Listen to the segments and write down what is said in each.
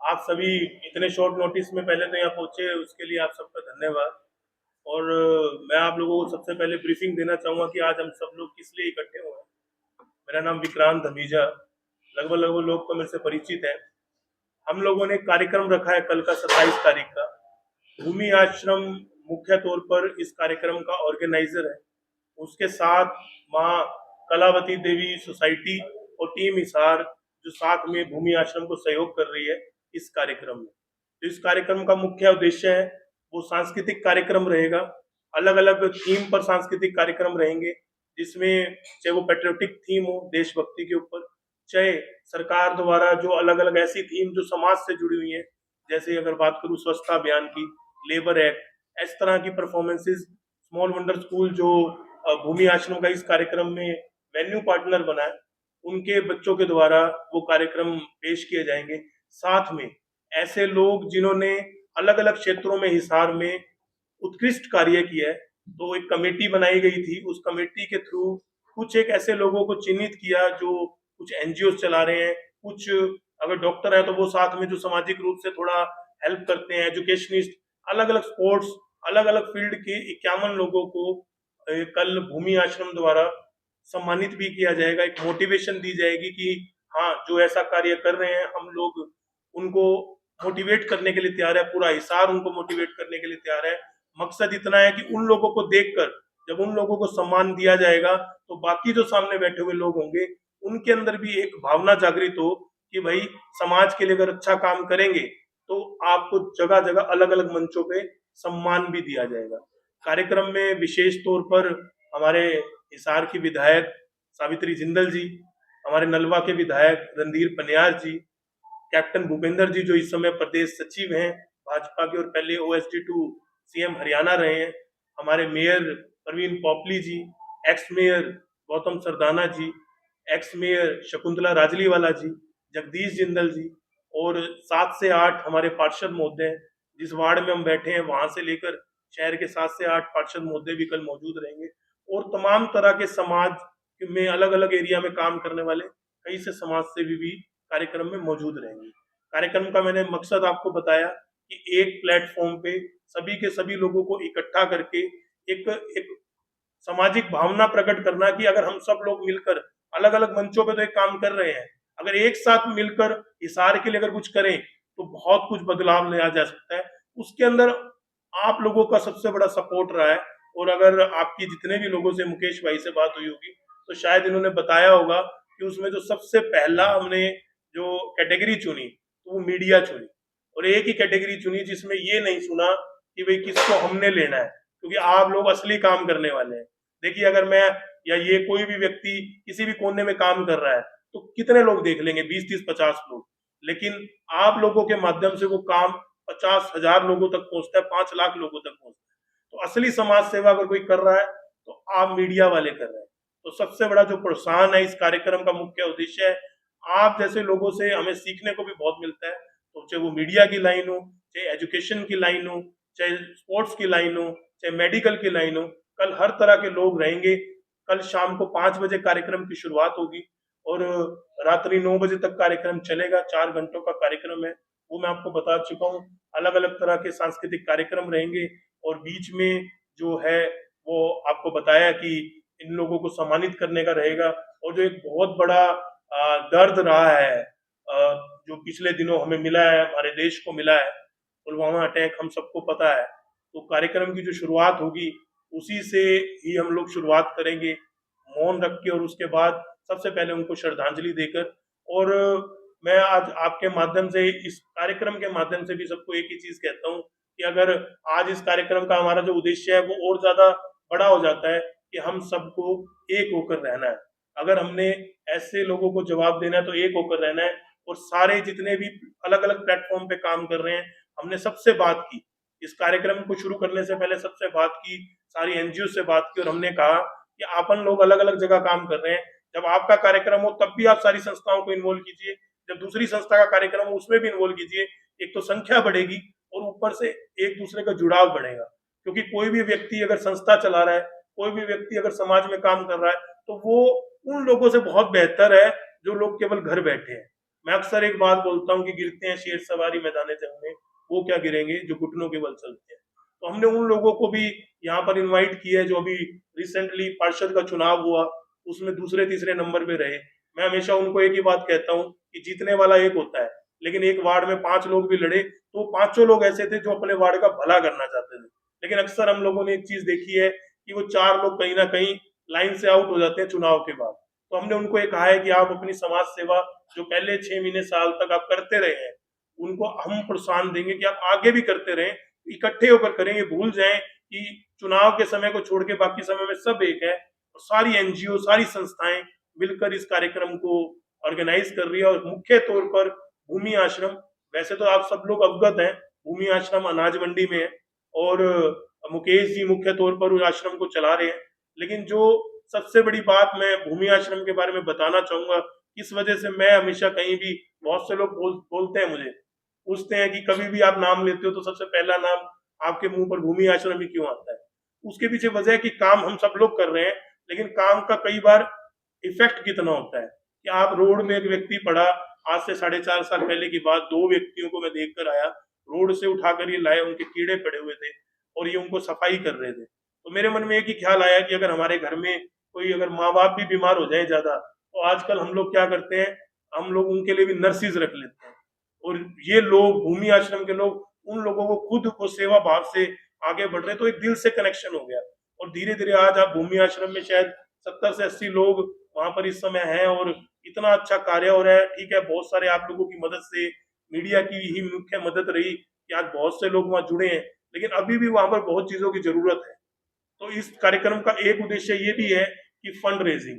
आप सभी इतने शॉर्ट नोटिस में पहले तो यहाँ पहुँचे, उसके लिए आप सबका धन्यवाद। और मैं आप लोगों को सबसे पहले ब्रीफिंग देना चाहूँगा कि आज हम सब लोग किस लिए इकट्ठे हुए हैं। मेरा नाम विक्रांत धमीजा, लगभग लगभग लोग तो मेरे से परिचित हैं। हम लोगों ने एक कार्यक्रम रखा है कल का 27 तारीख का। भूमि आश्रम मुख्य तौर पर इस कार्यक्रम का ऑर्गेनाइजर है। उसके साथ माँ कलावती देवी सोसाइटी और टीम हिसार जो साथ में भूमि आश्रम को सहयोग कर रही है इस कार्यक्रम में। तो इस कार्यक्रम का मुख्य उद्देश्य है वो सांस्कृतिक कार्यक्रम रहेगा। अलग अलग थीम पर सांस्कृतिक कार्यक्रम रहेंगे, जिसमें चाहे वो पेट्रियोटिक थीम हो देशभक्ति के ऊपर, चाहे सरकार द्वारा जो अलग अलग ऐसी थीम जो समाज से जुड़ी हुई है, जैसे अगर बात करूँ स्वच्छता अभियान की, लेबर एक्ट, इस तरह की परफॉर्मेंसेस। स्मॉल वंडर स्कूल जो भूमि आश्रम का इस कार्यक्रम में वेन्यू पार्टनर बना है, उनके बच्चों के द्वारा वो कार्यक्रम पेश किए जाएंगे। साथ में ऐसे लोग जिन्होंने अलग अलग क्षेत्रों में हिसार में उत्कृष्ट कार्य किया है, तो एक कमेटी बनाई गई थी। उस कमेटी के थ्रू कुछ एक ऐसे लोगों को चिन्हित किया जो कुछ एनजीओ चला रहे हैं, कुछ अगर डॉक्टर है तो वो साथ में जो सामाजिक रूप से थोड़ा हेल्प करते हैं, एजुकेशनिस्ट, अलग अलग स्पोर्ट्स, अलग अलग फील्ड के 51 लोगों को कल भूमि आश्रम द्वारा सम्मानित भी किया जाएगा। एक मोटिवेशन दी जाएगी कि हाँ, जो ऐसा कार्य कर रहे हैं हम लोग उनको मोटिवेट करने के लिए तैयार है, पूरा हिसार उनको मोटिवेट करने के लिए तैयार है। मकसद इतना है कि उन लोगों को देखकर जब उन लोगों को सम्मान दिया जाएगा तो बाकी जो सामने बैठे हुए लोग होंगे उनके अंदर भी एक भावना जागृत हो कि भाई समाज के लिए अगर अच्छा काम करेंगे तो आपको जगह जगह अलग अलग मंचों पे सम्मान भी दिया जाएगा। कार्यक्रम में विशेष तौर पर हमारे हिसार की विधायक सावित्री जिंदल जी, हमारे नलवा के विधायक रणधीर पनियार जी, कैप्टन भूपेंद्र जी जो इस समय प्रदेश सचिव हैं भाजपा के और पहले OSD2 सीएम हरियाणा रहे हैं, हमारे मेयर प्रवीण पोपली जी, एक्स मेयर गौतम सरदाना जी, एक्स मेयर शकुंतला राजलीवाला जी, जगदीश जिंदल जी, और 7 से 8 हमारे पार्षद महोदय हैं। जिस वार्ड में हम बैठे हैं वहां से लेकर शहर के 7 से 8 पार्षद महोदय भी कल मौजूद रहेंगे, और तमाम तरह के समाज में अलग अलग एरिया में काम करने वाले कई से समाज सेवी भी कार्यक्रम में मौजूद रहेंगे। कार्यक्रम का मैंने मकसद आपको बताया कि एक प्लेटफॉर्म पे सभी के सभी लोगों को इकट्ठा करके एक एक सामाजिक भावना प्रकट करना कि अगर हम सब लोग मिलकर अलग अलग मंचों पे तो एक काम कर रहे हैं, अगर एक साथ मिलकर हिसार के लिए अगर कुछ करें तो बहुत कुछ बदलाव लाया जा सकता है। उसके अंदर आप लोगों का सबसे बड़ा सपोर्ट रहा है। और अगर आपकी जितने भी लोगों से मुकेश भाई से बात हुई होगी तो शायद इन्होंने बताया होगा कि उसमें जो सबसे पहला हमने जो कैटेगरी चुनी तो वो मीडिया चुनी, और एक ही कैटेगरी चुनी जिसमें ये नहीं सुना कि भाई किसको हमने लेना है, क्योंकि आप लोग असली काम करने वाले हैं। देखिए, अगर मैं या ये कोई भी व्यक्ति किसी भी कोने में काम कर रहा है तो कितने लोग देख लेंगे, 20 30 50 लोग, लेकिन आप लोगों के माध्यम से वो काम 50,000 लोगों तक पहुंचता है, 5 लाख लोगों तक पहुंचता है। तो असली समाज सेवा अगर कोई कर रहा है तो आप मीडिया वाले कर रहे हैं। तो सबसे बड़ा जो प्रोत्साहन है इस कार्यक्रम का मुख्य उद्देश्य है, आप जैसे लोगों से हमें सीखने को भी बहुत मिलता है। तो चाहे वो मीडिया की लाइन हो, चाहे एजुकेशन की लाइन हो, चाहे स्पोर्ट्स की लाइन हो, चाहे मेडिकल की लाइन हो, कल हर तरह के लोग रहेंगे। कल शाम को 5 बजे कार्यक्रम की शुरुआत होगी और रात्रि 9 बजे तक कार्यक्रम चलेगा। 4 घंटों का कार्यक्रम है, वो मैं आपको बता चुका हूँ। अलग अलग तरह के सांस्कृतिक कार्यक्रम रहेंगे और बीच में जो है वो आपको बताया कि इन लोगों को सम्मानित करने का रहेगा। और जो एक बहुत बड़ा दर्द रहा है, जो पिछले दिनों हमें मिला है, हमारे देश को मिला है, पुलवामा अटैक, हम सबको पता है। तो कार्यक्रम की जो शुरुआत होगी उसी से ही हम लोग शुरुआत करेंगे, मौन रख के, और उसके बाद सबसे पहले उनको श्रद्धांजलि देकर। और मैं आज आपके माध्यम से, इस कार्यक्रम के माध्यम से भी सबको एक ही चीज कहता हूँ कि अगर आज इस कार्यक्रम का हमारा जो उद्देश्य है वो और ज्यादा बड़ा हो जाता है कि हम सबको एक होकर रहना है। अगर हमने ऐसे लोगों को जवाब देना है तो एक होकर रहना है। और सारे जितने भी अलग अलग प्लेटफॉर्म पे काम कर रहे हैं, हमने सबसे बात की, इस कार्यक्रम को शुरू करने से पहले सबसे बात की, सारी एनजीओ से बात की, और हमने कहा कि अपन लोग अलग अलग जगह काम कर रहे हैं, जब आपका कार्यक्रम हो तब भी आप सारी संस्थाओं को इन्वॉल्व कीजिए, जब दूसरी संस्था का कार्यक्रम हो उसमें भी इन्वॉल्व कीजिए। एक तो संख्या बढ़ेगी और ऊपर से एक दूसरे का जुड़ाव बढ़ेगा। क्योंकि कोई भी व्यक्ति अगर संस्था चला रहा है, कोई भी व्यक्ति अगर समाज में काम कर रहा है, तो वो उन लोगों से बहुत बेहतर है जो लोग केवल घर बैठे हैं। मैं अक्सर एक बात बोलता हूँ कि गिरते हैं शेर सवारी मैदान जंग में, वो क्या गिरेंगे जो घुटनों के बल चलते हैं। तो हमने उन लोगों को भी यहाँ पर इनवाइट किया है जो अभी रिसेंटली पार्षद का चुनाव हुआ, उसमें दूसरे तीसरे नंबर पे रहे। मैं हमेशा उनको एक ही बात कहता हूँ कि जीतने वाला एक होता है, लेकिन एक वार्ड में 5 लोग भी लड़े तो पांचों लोग ऐसे थे जो अपने वार्ड का भला करना चाहते थे। लेकिन अक्सर हम लोगों ने एक चीज देखी है कि वो 4 लोग कहीं ना कहीं लाइन से आउट हो जाते हैं चुनाव के बाद। तो हमने उनको ये कहा है कि आप अपनी समाज सेवा जो पहले 6 महीने साल तक आप करते रहे हैं, उनको हम प्रोत्साहन देंगे कि आप आगे भी करते रहें, इकट्ठे होकर करें। ये भूल जाएं कि चुनाव के समय को छोड़ के बाकी समय में सब एक है, और सारी एनजीओ सारी संस्थाएं मिलकर इस कार्यक्रम को ऑर्गेनाइज कर रही है। और मुख्य तौर पर भूमि आश्रम, वैसे तो आप सब लोग अवगत हैं, भूमि आश्रम अनाज मंडी में है और मुकेश जी मुख्य तौर पर उस आश्रम को चला रहे हैं। लेकिन जो सबसे बड़ी बात मैं भूमि आश्रम के बारे में बताना चाहूंगा, इस वजह से मैं हमेशा कहीं भी, बहुत से लोग बोलते हैं मुझे, पूछते हैं कि कभी भी आप नाम लेते हो तो सबसे पहला नाम आपके मुंह पर भूमि आश्रम ही क्यों आता है। उसके पीछे वजह है कि काम हम सब लोग कर रहे हैं, लेकिन काम का कई बार इफेक्ट कितना होता है कि आप रोड में एक व्यक्ति पड़ा, आज से 4.5 साल पहले की बात, 2 व्यक्तियों को मैं देख कर आया, रोड से उठाकर ये लाए, उनके कीड़े पड़े हुए थे और ये उनको सफाई कर रहे थे। तो मेरे मन में एक ही ख्याल आया कि अगर हमारे घर में कोई, अगर माँ बाप भी बीमार हो जाए ज्यादा, तो आजकल हम लोग क्या करते हैं, हम लोग उनके लिए भी नर्सिस रख लेते हैं। और ये लोग भूमि आश्रम के लोग उन लोगों को खुद को सेवा भाव से आगे बढ़ रहे, तो एक दिल से कनेक्शन हो गया। और धीरे धीरे आज आप भूमि आश्रम में शायद 70 से 80 लोग वहां पर इस समय हैं और इतना अच्छा कार्य हो रहा है। ठीक है, बहुत सारे आप लोगों की मदद से, मीडिया की ही मुख्य मदद रही कि आज बहुत से लोग वहां जुड़े हैं, लेकिन अभी भी वहां पर बहुत चीजों की जरूरत है। तो इस कार्यक्रम का एक उद्देश्य ये भी है कि फंड रेजिंग,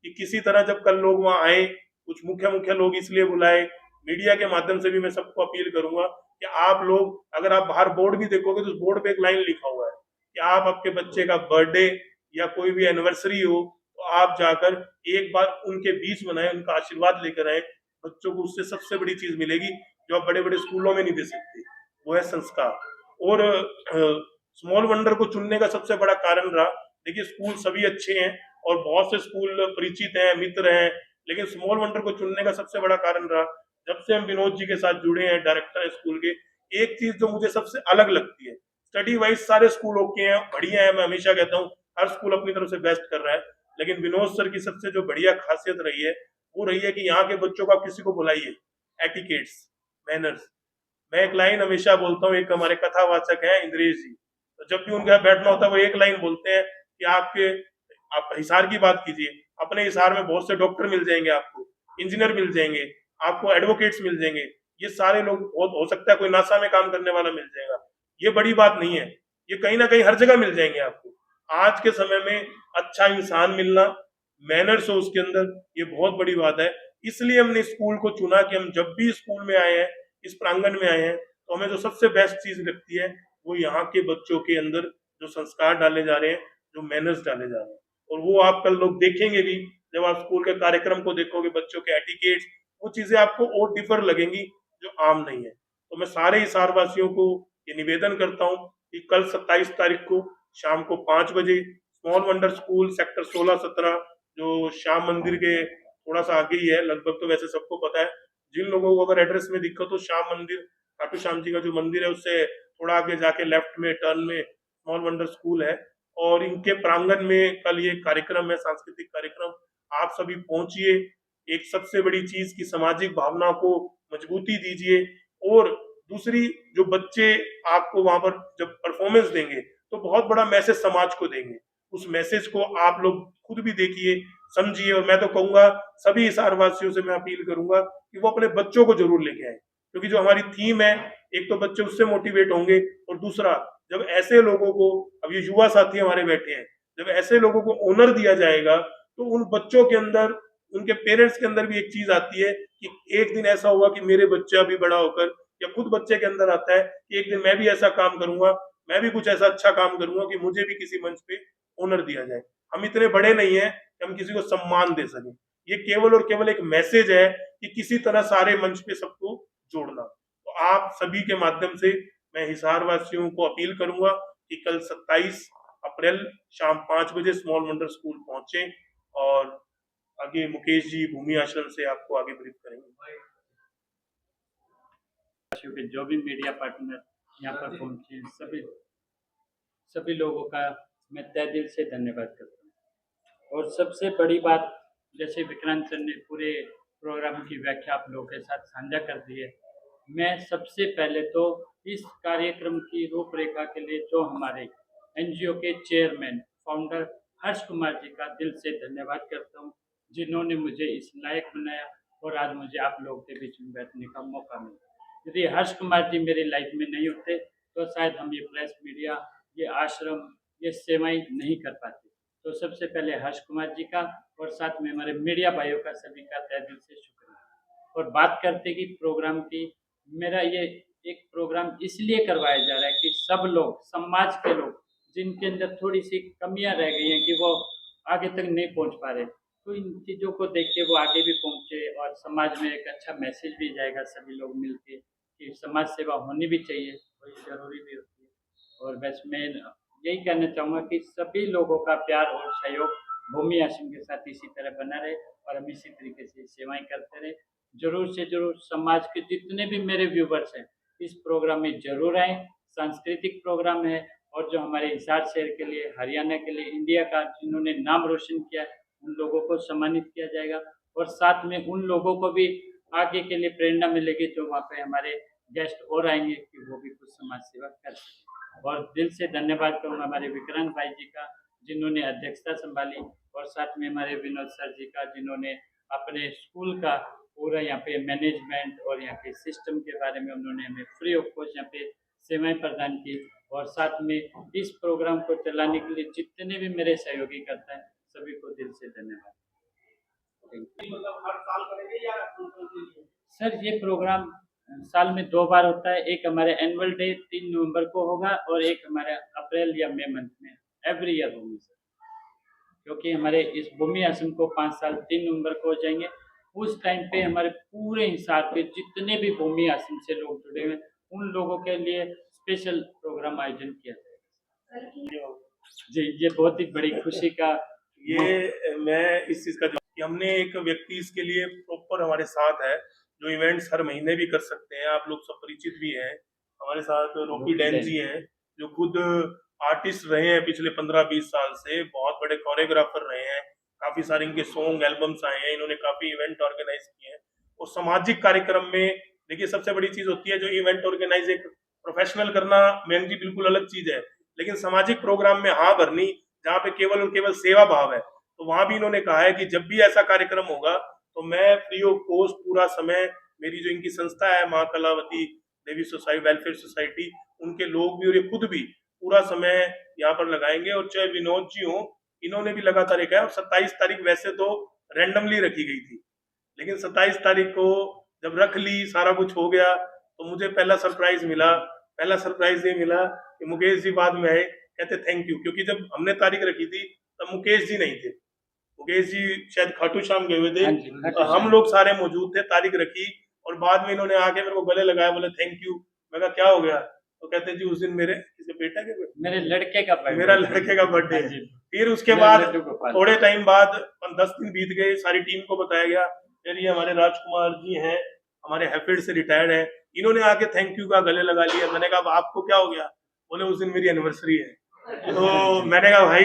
कि किसी तरह जब कल लोग वहां आए, कुछ मुख्य मुख्य लोग इसलिए बुलाए, मीडिया के माध्यम से भी मैं सबको अपील करूंगा कि आप लोग, अगर आप बाहर बोर्ड भी देखोगे तो उस बोर्ड पे एक लाइन लिखा हुआ है कि आप आपके बच्चे का बर्थडे या कोई भी एनिवर्सरी हो तो आप जाकर एक बार उनके बीच बनाए, उनका आशीर्वाद लेकर आए। बच्चों को उससे सबसे बड़ी चीज मिलेगी जो आप बड़े बड़े स्कूलों में नहीं दे सकते, वो है संस्कार। और स्मॉल वंडर को चुनने का सबसे बड़ा कारण रहा, देखिए स्कूल सभी अच्छे हैं और बहुत से स्कूल परिचित हैं, मित्र हैं, लेकिन स्मॉल वंडर को चुनने का सबसे बड़ा कारण रहा, जब से हम विनोद जी के साथ जुड़े हैं, डायरेक्टर है स्कूल के, एक चीज जो मुझे सबसे अलग लगती है, स्टडी वाइज सारे स्कूल ओके हैं, बढ़िया है, मैं हमेशा कहता हूँ हर स्कूल अपनी तरफ से बेस्ट कर रहा है, लेकिन विनोद सर की सबसे जो बढ़िया खासियत रही है वो रही है कि यहाँ के बच्चों को आप किसी को बुलाइए, एटिकेट्स, मैनर्स। मैं एक लाइन हमेशा बोलता हूँ, एक हमारे कथावाचक है इंद्रेश जी, तो जब भी उनके यहाँ बैठना होता है वो एक लाइन बोलते हैं कि आप हिसार की बात कीजिए, अपने हिसार में बहुत से डॉक्टर मिल जाएंगे आपको, इंजीनियर मिल जाएंगे आपको, एडवोकेट्स मिल जाएंगे, ये सारे लोग, बहुत हो सकता है कोई नासा में काम करने वाला मिल जाएगा, ये बड़ी बात नहीं है, ये कहीं ना कहीं हर जगह मिल जाएंगे आपको। आज के समय में अच्छा इंसान मिलना, मैनर्स हो उसके अंदर, ये बहुत बड़ी बात है। इसलिए हमने स्कूल को चुना कि हम जब भी स्कूल में आए हैं, इस प्रांगण में आए हैं, तो हमें जो सबसे बेस्ट चीज लगती है वो यहाँ के बच्चों के अंदर जो संस्कार डाले जा रहे हैं, जो मैनर्स डाले जा रहे हैं, और वो आप कल लोग देखेंगे भी, जब आप स्कूल के कार्यक्रम को देखोगे, बच्चों के एटिकेट्स, वो चीजें आपको और डिफर लगेंगी जो आम नहीं है। तो मैं सारे हिसार वासियों को ये निवेदन करता हूँ कि कल 27 तारीख को शाम को 5 बजे स्मॉल वंडर स्कूल सेक्टर 16-17, जो श्याम मंदिर के थोड़ा सा आगे ही है, लगभग तो वैसे सबको पता है, जिन लोगों को अगर एड्रेस में दिक्कत हो, श्याम मंदिर, खाटू श्याम जी का जो मंदिर है उससे थोड़ा आगे जाके लेफ्ट में टर्न में स्मॉल वंडर स्कूल है, और इनके प्रांगण में कल ये कार्यक्रम है, सांस्कृतिक कार्यक्रम। आप सभी पहुंचिए, एक सबसे बड़ी चीज की सामाजिक भावना को मजबूती दीजिए, और दूसरी, जो बच्चे आपको वहां पर जब परफॉर्मेंस देंगे तो बहुत बड़ा मैसेज समाज को देंगे, उस मैसेज को आप लोग खुद भी देखिए, समझिए। और मैं तो कहूंगा सभी हिसार वासियों से मैं अपील करूंगा कि वो अपने बच्चों को जरूर लेके आए, क्योंकि जो हमारी थीम है, एक तो बच्चे उससे मोटिवेट होंगे, और दूसरा, जब ऐसे लोगों को, अब ये युवा साथी हमारे बैठे हैं, जब ऐसे लोगों को ऑनर दिया जाएगा तो उन बच्चों के अंदर, उनके पेरेंट्स के अंदर भी एक चीज आती है कि एक दिन ऐसा होगा कि मेरे बच्चा भी बड़ा होकर, या खुद बच्चे के अंदर आता है कि एक दिन मैं भी ऐसा काम करूंगा, मैं भी कुछ ऐसा अच्छा काम करूंगा कि मुझे भी किसी मंच पे ऑनर दिया जाए। हम इतने बड़े नहीं है कि हम किसी को सम्मान दे सकें, ये केवल और केवल एक मैसेज है कि किसी तरह सारे मंच पे सबको जोड़ना। तो आप सभी के माध्यम से मैं हिसार वासियों को अपील करूंगा कि कल 27 अप्रैल शाम 5 बजे स्मॉल वंडर स्कूल पहुंचे, और आगे मुकेश जी भूमि आश्रम से आपको आगे ब्रीफ करेंगे। क्योंकि जो भी मीडिया पार्टनर यहाँ पर पहुँचे हैं, सभी लोगों का मैं तहे दिल से धन्यवाद करता हूँ। और सबसे बड़ी बात, जैसे विक्रांत सर ने पूरे प्रोग्राम की व्याख्या आप लोगों के साथ साझा कर दी है, मैं सबसे पहले तो इस कार्यक्रम की रूपरेखा के लिए जो हमारे एनजीओ के चेयरमैन फाउंडर हर्ष कुमार जी का दिल से धन्यवाद करता हूँ, जिन्होंने मुझे इस लायक बनाया और आज मुझे आप लोगों के बीच में बैठने का मौका मिला। यदि हर्ष कुमार जी मेरी लाइफ में नहीं होते तो शायद हम ये प्रेस मीडिया, ये आश्रम, ये सेवाएं नहीं कर पाते। तो सबसे पहले हर्ष कुमार जी का और साथ में हमारे मीडिया भाइयों का सभी का तहे दिल से शुक्रिया। और बात करते कि प्रोग्राम की, मेरा ये एक प्रोग्राम इसलिए करवाया जा रहा है कि सब लोग, समाज के लोग जिनके अंदर थोड़ी सी कमियां रह गई हैं कि वो आगे तक नहीं पहुंच पा रहे, तो इन चीज़ों को देख के वो आगे भी पहुंचे और समाज में एक अच्छा मैसेज भी जाएगा सभी लोग मिलके कि समाज सेवा होनी भी चाहिए, वही जरूरी भी होती है। और बस मैं यही कहना चाहूँगा कि सभी लोगों का प्यार और सहयोग भूमि आश्रम के साथ इसी तरह बना रहे और हम इसी तरीके से सेवाएं करते रहे। जरूर से जरूर समाज के जितने भी मेरे व्यूवर्स हैं इस प्रोग्राम में जरूर आए। सांस्कृतिक प्रोग्राम है और जो हमारे हिसार शहर के लिए, हरियाणा के लिए, इंडिया का जिन्होंने नाम रोशन किया है, उन लोगों को सम्मानित किया जाएगा और साथ में उन लोगों को भी आगे के लिए प्रेरणा मिलेगी जो वहाँ पे हमारे गेस्ट और आएंगे कि वो भी कुछ समाज सेवा कर सकें। और दिल से धन्यवाद करूँगा हमारे विक्रांत भाई जी का, जिन्होंने अध्यक्षता संभाली, और साथ में हमारे विनोद सर जी का, जिन्होंने अपने स्कूल का पूरा यहाँ पे मैनेजमेंट और यहाँ के सिस्टम के बारे में उन्होंने हमें फ्री ऑफ कॉस्ट यहाँ पे सेवाएं प्रदान की। और साथ में इस प्रोग्राम को चलाने के लिए जितने भी मेरे सहयोगी करते हैं सभी को दिल से धन्यवाद। सर ये प्रोग्राम साल में 2 बार होता है, एक हमारे एनुअल डे 3 नवंबर को होगा और एक हमारे अप्रैल या मई मंथ में एवरी ईयर होगी सर, क्योंकि हमारे इस भूमि आश्रम को 5 साल 3 नवंबर को हो जाएंगे। उस टाइम पे हमारे पूरे हिसाब के जितने भी भूमि आश्रम से लोग जुड़े हुए उन लोगों के लिए स्पेशल प्रोग्राम आयोजन किया जाएगा। जी, ये बहुत ही बड़ी खुशी का ये मैं इस चीज का कि हमने एक व्यक्ति इसके लिए प्रॉपर हमारे साथ है जो इवेंट्स हर महीने भी कर सकते हैं, आप लोग सब परिचित भी हैं। हमारे साथ रॉकी डैन जी हैं जो खुद आर्टिस्ट रहे हैं पिछले 15-20 साल से, बहुत बड़े कोरियोग्राफर रहे हैं, काफी सारे इनके सॉन्ग एल्बम्स आए हैं, इन्होंने काफी इवेंट ऑर्गेनाइज किए हैं। और सामाजिक कार्यक्रम में देखिए सबसे बड़ी चीज होती है जो इवेंट ऑर्गेनाइज एक प्रोफेशनल करना, मैन जी बिल्कुल अलग चीज है, लेकिन सामाजिक प्रोग्राम में हाँ भरनी जहाँ पे केवल और केवल सेवा भाव है, तो वहां भी इन्होंने कहा है कि जब भी ऐसा कार्यक्रम होगा तो मैं फ्री ऑफ कॉस्ट पूरा समय, मेरी जो इनकी संस्था है माँ कलावती देवी सोसाइटी वेलफेयर सोसाइटी, उनके लोग भी और ये खुद भी पूरा समय यहाँ पर लगाएंगे। और चाहे विनोद जी हो, इन्होंने भी लगातार एक है। और 27 तारीख वैसे तो रैंडमली रखी गई थी, लेकिन 27 तारीख को जब रख ली, सारा कुछ हो गया, तो मुझे पहला सरप्राइज ये मिला कि मुकेश जी बाद में आए, कहते थैंक यू, क्योंकि जब हमने तारीख रखी थी तब मुकेश जी नहीं थे, मुकेश जी शायद खाटू श्याम गए हुए थे, हम लोग सारे मौजूद थे, तारीख रखी और बाद में इन्होंने आके मेरे को गले लगाया, बोले थैंक यू। मैं कहा क्या हो गया, तो कहते जी उस दिन मेरे बेटा के मेरे लड़के का मेरा लड़के का बर्थडे है। फिर उसके बाद थोड़े टाइम बाद 10 दिन बीत गए, सारी टीम को बताया गया, फिर ये हमारे राजकुमार जी हैं, हमारे हैफेड से रिटायर्ड है, इन्होंने आके थैंक यू का गले लगा लिया। मैंने कहा आपको क्या हो गया, बोले उस दिन मेरी एनिवर्सरी है। तो मैंने कहा भाई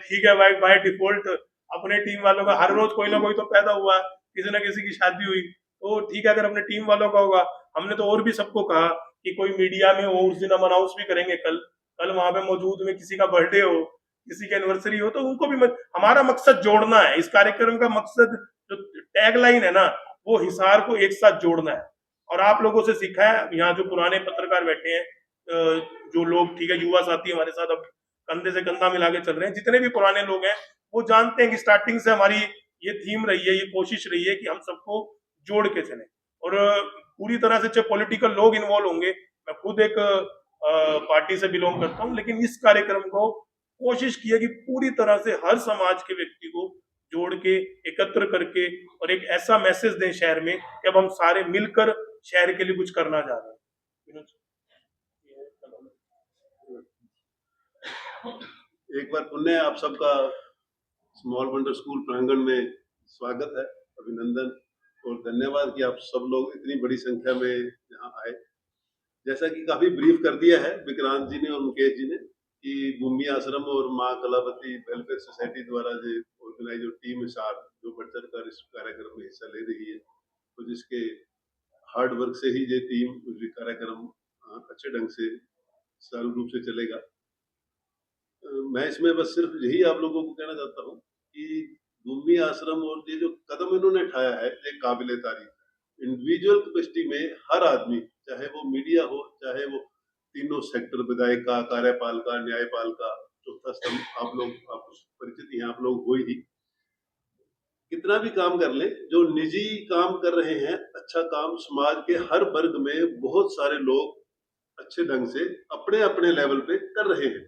ठीक है भाई, बाय डिफॉल्ट अपने टीम वालों का हर रोज कोई ना कोई तो पैदा हुआ, किसी ना किसी की शादी हुई, तो ठीक है अगर अपने टीम वालों का होगा। हमने तो और भी सबको कहा कि कोई मीडिया में हो, उस दिन हम अनाउंस भी करेंगे, कल वहां पे मौजूद में किसी का बर्थडे हो, किसी की एनिवर्सरी हो, तो उनको भी हमारा मकसद जोड़ना है। इस कार्यक्रम का मकसद जो टैगलाइन है ना, वो हिसार को एक साथ जोड़ना है। और आप लोगों से सीखा है, यहाँ जो पुराने पत्रकार बैठे हैं, जो लोग ठीक है युवा साथी हमारे साथ अब कंधे से कंधा मिला के चल रहे हैं, जितने भी पुराने लोग हैं वो जानते हैं कि स्टार्टिंग से हमारी ये थीम रही है, ये कोशिश रही है कि हम सबको जोड़ के चले। और पूरी तरह से चाहे पॉलिटिकल लोग इन्वॉल्व होंगे, मैं खुद एक पार्टी से बिलोंग करता हूँ, लेकिन इस कार्यक्रम को कोशिश की है कि पूरी तरह से हर समाज के व्यक्ति को जोड़ के एकत्र करके और एक ऐसा मैसेज दें शहर में कि अब हम सारे मिलकर शहर के लिए कुछ करना चाह रहे हैं। एक बार पुनः आप सबका स्मॉल वंडर स्कूल प्रांगण में स्वागत है, अभिनंदन। और धन्यवाद कि आप सब लोग इतनी बड़ी संख्या में यहाँ आए। जैसा कि काफी ब्रीफ कर दिया है विक्रांत जी ने और मुकेश जी ने कि भूमि आश्रम और माँ कलावती वेलफेयर सोसाइटी द्वारा जो ऑर्गेनाइज जो टीम है साथ जो बढ़ चढ़ कर इस कार्यक्रम में हिस्सा ले रही है, तो जिसके हार्ड वर्क से ही ये टीम ये कार्यक्रम अच्छे ढंग से सुचारू रूप से चलेगा। मैं इसमें बस सिर्फ यही आप लोगों को कहना चाहता हूँ कि भूमि आश्रम और ये जो कदम इन्होंने उठाया है ये काबिले तारीफ है। इंडिविजुअल कैपेसिटी में हर आदमी, चाहे वो मीडिया हो, चाहे वो तीनों सेक्टर, विधायिका, कार्यपालिका, न्यायपालिका, चौथा स्तंभ, आप परिचित हैं, आप लोग हो ही, कितना भी काम कर ले, जो निजी काम कर रहे हैं, अच्छा काम समाज के हर वर्ग में बहुत सारे लोग अच्छे ढंग से अपने अपने लेवल पे कर रहे हैं।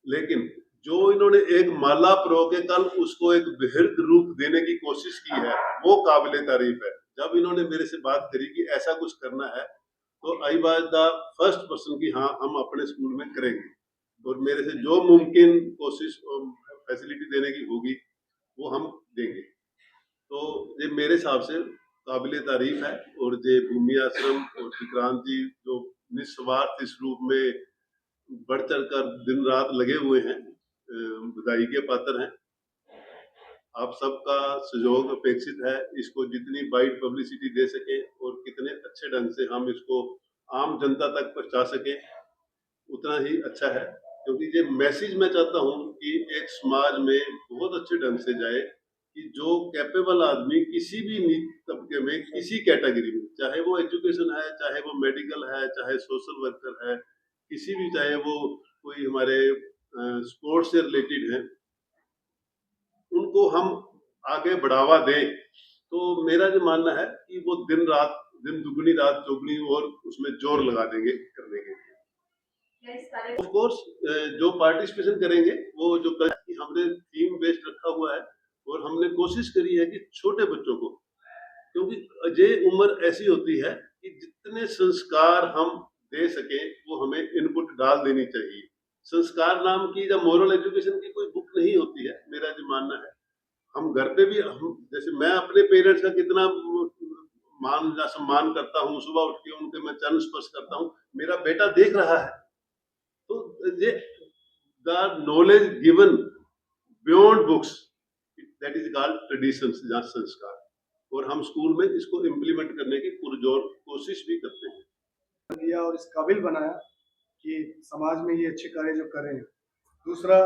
लेकिन जो इन्होंने एक माला प्रो के कल उसको एक विहृत रूप देने की कोशिश की है, वो काबिले तारीफ है। जब इन्होंने मेरे से बात करी कि ऐसा कुछ करना है, तो I was the first person की हाँ हम अपने स्कूल में करेंगे और मेरे से जो मुमकिन कोशिश फैसिलिटी देने की होगी वो हम देंगे। तो ये मेरे हिसाब से काबिले तारीफ है और ये भूमि आश्रम और विक्रांत जी जो निस्वार्थ इस रूप में बढ़ चढ़ कर दिन रात लगे हुए हैं, बधाई के पात्र हैं। आप सबका सहयोग अपेक्षित है, इसको जितनी वाइड पब्लिसिटी दे सके और कितने अच्छे ढंग से हम इसको आम जनता तक पहुंचा सके उतना ही अच्छा है, क्योंकि ये मैसेज मैं चाहता हूं कि एक समाज में बहुत अच्छे ढंग से जाए कि जो कैपेबल आदमी किसी भी तबके में, किसी कैटेगरी में, चाहे वो एजुकेशन है, चाहे वो मेडिकल है, चाहे सोशल वर्कर है, किसी भी, चाहे वो कोई हमारे स्पोर्ट्स से रिलेटेड है, उनको हम आगे बढ़ावा दें। तो मेरा जो मानना है कि वो दिन दुगनी रात चौगुनी और उसमें जोर लगा देंगे करने के लिए। ऑफ कोर्स जो पार्टिसिपेशन करेंगे वो जो हमने थीम बेस्ड रखा हुआ है और हमने कोशिश करी है कि छोटे बच्चों को, क्योंकि ये उम्र ऐसी होती है कि जितने संस्कार हम दे सके वो हमें इनपुट डाल देनी चाहिए। संस्कार नाम की या मोरल एजुकेशन की कोई बुक नहीं होती है, मेरा जो मानना है। हम घर पे भी हम, जैसे मैं अपने पेरेंट्स का कितना मान या सम्मान करता हूँ, सुबह उठ के उनके मैं चरण स्पर्श करता हूँ, मेरा बेटा देख रहा है। तो ये the knowledge given beyond books, that is called traditions या संस्कार, और हम स्कूल में इसको इम्प्लीमेंट करने की पुरजोर कोशिश भी करते हैं। दिया और इस काबिल बनाया कि समाज में ये अच्छे कार्य जो कर रहे हैं। दूसरा,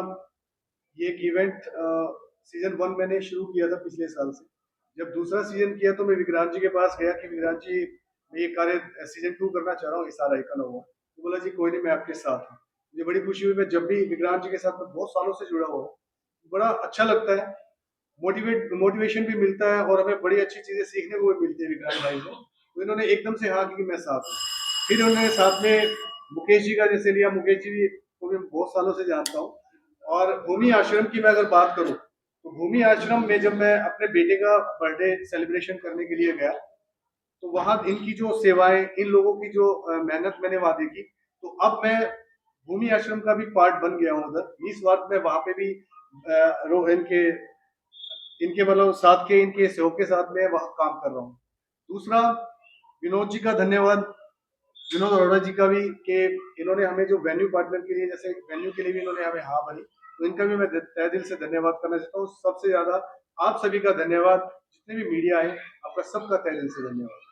ये एक इवेंट सीजन 1 मैंने शुरू किया था पिछले साल से। जब दूसरा सीजन किया तो मैं विक्रांत जी के पास गया कि विक्रांत जी मैं ये कार्य सीजन 2 करना चाह रहा हूँ, SRI का लोगो। तो बोला जी कोई नहीं, मैं आपके साथ हूँ। मुझे बड़ी खुशी हुई। मैं जब भी विक्रांत जी के साथ में बहुत सालों से जुड़ा हुआ हूँ, बड़ा अच्छा लगता है, मोटिवेशन भी मिलता है और हमें बड़ी अच्छी चीजें सीखने को भी मिलती है विक्रांत भाई से। तो इन्होंने एकदम से हाँ कि मैं साथ हूँ। फिर उन्होंने साथ में मुकेश जी का जैसे लिया, मुकेश जी को मैं बहुत सालों से जानता हूँ। और भूमि आश्रम की मैं अगर बात करूँ तो भूमि आश्रम में जब मैं अपने बेटे का बर्थडे सेलिब्रेशन करने के लिए गया तो वहां इनकी जो सेवाएं, इन लोगों की जो मेहनत मैंने वहां देखी, तो अब मैं भूमि आश्रम का भी पार्ट बन गया हूँ उधर। इस बात में वहां पे भी इनके मतलब साथ के, इनके सहयोग के साथ में वहां काम कर रहा हूँ। दूसरा, विनोद जी का धन्यवाद, विनोद अरोड़ा जी का भी, कि इन्होंने हमें जो वेन्यू पार्टनर के लिए, जैसे वेन्यू के लिए भी इन्होंने हमें हाँ भरी, तो इनका भी मैं तहे दिल से धन्यवाद करना चाहता हूँ। सबसे ज्यादा आप सभी का धन्यवाद, जितने भी मीडिया है, आपका सबका तहे दिल से धन्यवाद।